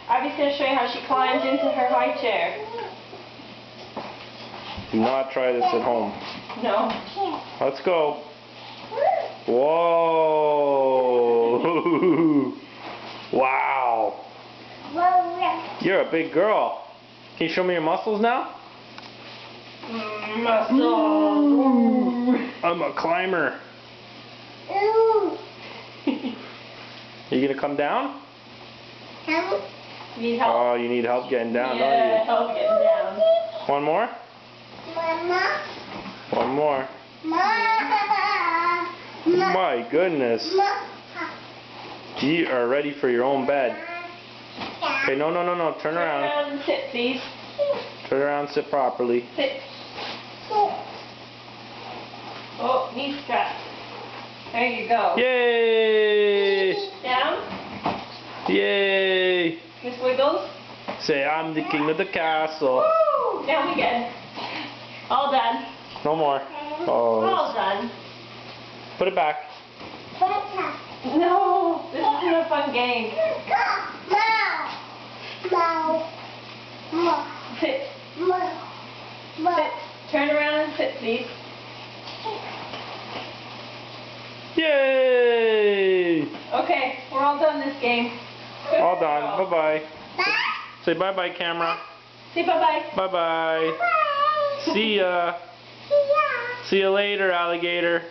Abby's going to show you how she climbs into her high chair. Do not try this at home. No. Let's go. Whoa! Wow! You're a big girl. Can you show me your muscles now? Muscle. I'm a climber. You gonna come down? Need help? Oh, you need help getting down, yeah, don't you? help getting down. One more? Mama. One more. Mama. My goodness. You are ready for your own bed. Okay, no. Turn Turn around. around and sit, please. Turn around, sit properly. Sit. Oh, knee strap. There you go. Yay! Down. Yay! Miss Wiggles. Say, I'm the king of the castle. Woo! Down again. All done. No more. Oh. All done. Put it back. No, this isn't a fun game. Sit. Sit. Turn around and sit, please. Yay! Okay, we're all done this game. Good All done. girl. Bye-bye. Say bye-bye, camera. Say bye-bye. Bye-bye. See ya. See you later, alligator.